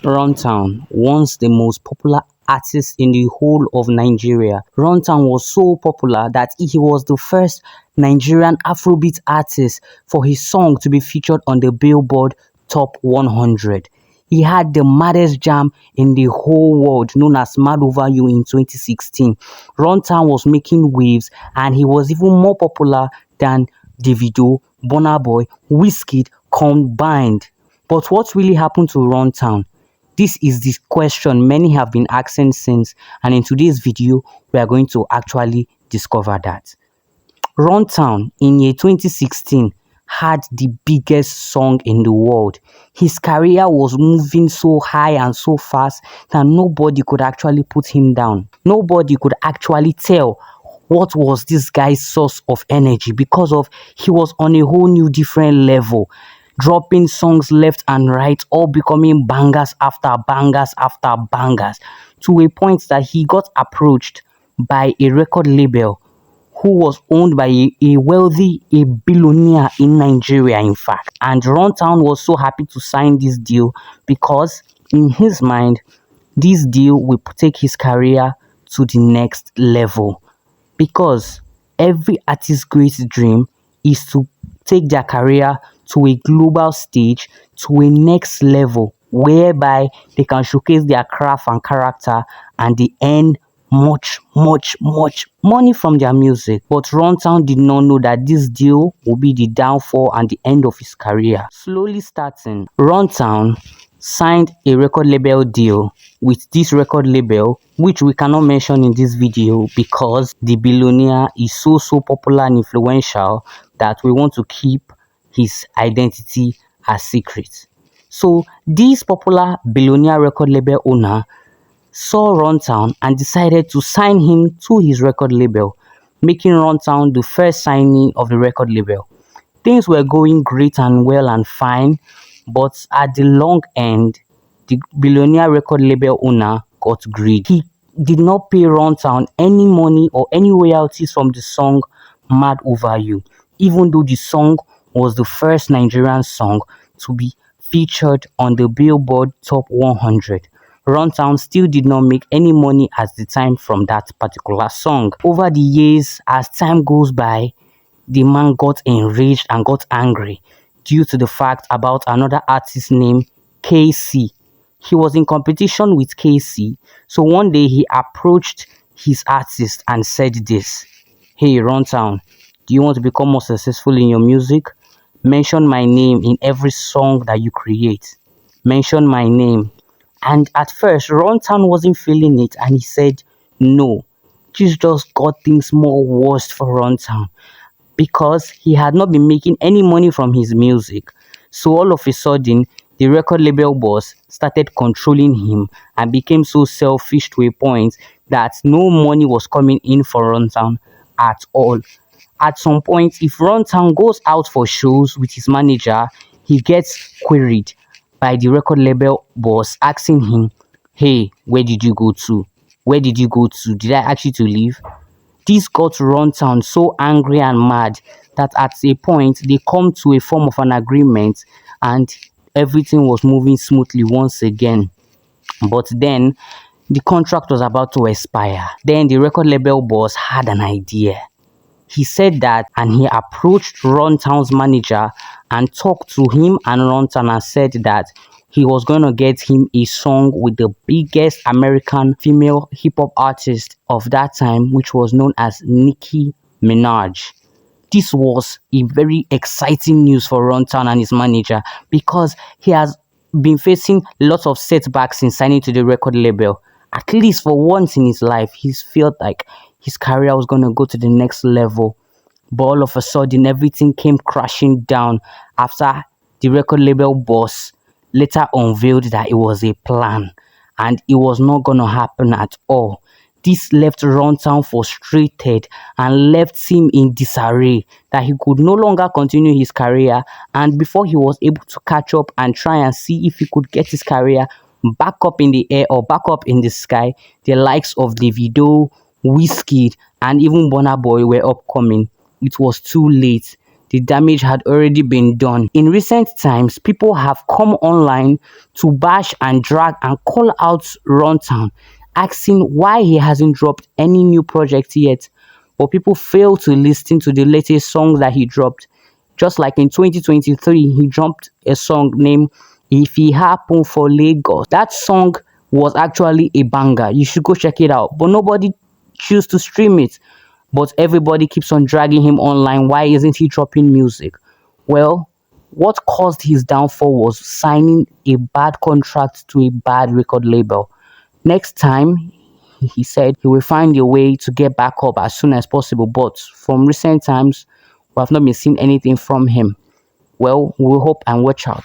Runtown, once the most popular artist in the whole of Nigeria. Runtown was so popular that he was the first Nigerian Afrobeat artist for his song to be featured on the Billboard Top 100. He had the maddest jam in the whole world known as Mad Over You in 2016. Runtown was making waves and he was even more popular than Davido, Burna Boy, Wizkid combined. But what really happened to Runtown? This is the question many have been asking since, and in today's video, we are going to actually discover that. Runtown in year 2016 had the biggest song in the world. His career was moving so high and so fast that nobody could actually put him down. Nobody could actually tell what was this guy's source of energy because of he was on a whole new different level, dropping songs left and right, all becoming bangers after bangers after bangers, to a point that he got approached by a record label who was owned by a billionaire in Nigeria, in fact. And Runtown was so happy to sign this deal because, in his mind, this deal will take his career to the next level. Because every artist's great dream is to take their career to a global stage, to a next level, whereby they can showcase their craft and character and they earn much money from their music. But Runtown did not know that this deal would be the downfall and the end of his career. Slowly starting, Runtown signed a record label deal with this record label, which we cannot mention in this video because the billionaire is so popular and influential that we want to keep his identity a secret. So this popular billionaire record label owner saw Runtown and decided to sign him to his record label, making Runtown the first signee of the record label. Things were going great and well and fine, but at the long end, the billionaire record label owner got greedy. He did not pay Runtown any money or any royalties from the song Mad Over You, even though the song was the first Nigerian song to be featured on the Billboard Top 100. Runtown still did not make any money at the time from that particular song. Over the years, as time goes by, the man got enraged and got angry due to the fact about another artist named KC. He was in competition with KC, so one day he approached his artist and said this: "Hey Runtown, do you want to become more successful in your music? Mention my name in every song that you create. Mention my name." And at first, Runtown wasn't feeling it and he said no. This just got things more worse for Runtown because he had not been making any money from his music. So all of a sudden, the record label boss started controlling him and became so selfish to a point that no money was coming in for Runtown at all. At some point, if Runtown goes out for shows with his manager, he gets queried by the record label boss asking him, "Hey, where did you go to? Where did you go to? Did I ask you to leave?" This got Runtown so angry and mad that at a point they come to a form of an agreement and everything was moving smoothly once again. But then the contract was about to expire. Then the record label boss had an idea. He said that and he approached Runtown's manager and talked to him and Runtown and said that he was going to get him a song with the biggest American female hip-hop artist of that time, which was known as Nicki Minaj. This was a very exciting news for Runtown and his manager because he has been facing lots of setbacks in signing to the record label. At least for once in his life, he's felt like his career was going to go to the next level. But all of a sudden, everything came crashing down after the record label boss later unveiled that it was a plan and it was not going to happen at all. This left Runtown frustrated and left him in disarray that he could no longer continue his career, and before he was able to catch up and try and see if he could get his career back up in the air or back up in the sky, the likes of Davido, Wizkid and even Burna Boy were upcoming. It was too late. the damage had already been done. In recent times, people have come online to bash and drag and call out Runtown, asking why he hasn't dropped any new project yet. But people fail to listen to the latest song that he dropped. Just like in 2023, he dropped a song named If It Happen for Lagos. That song was actually a banger. You should go check it out. But nobody choose to stream it. But everybody keeps on dragging him online. Why isn't he dropping music? Well, what caused his downfall was signing a bad contract to a bad record label. Next time, he said he will find a way to get back up as soon as possible. But from recent times, we have not been seeing anything from him. Well, we will hope and watch out.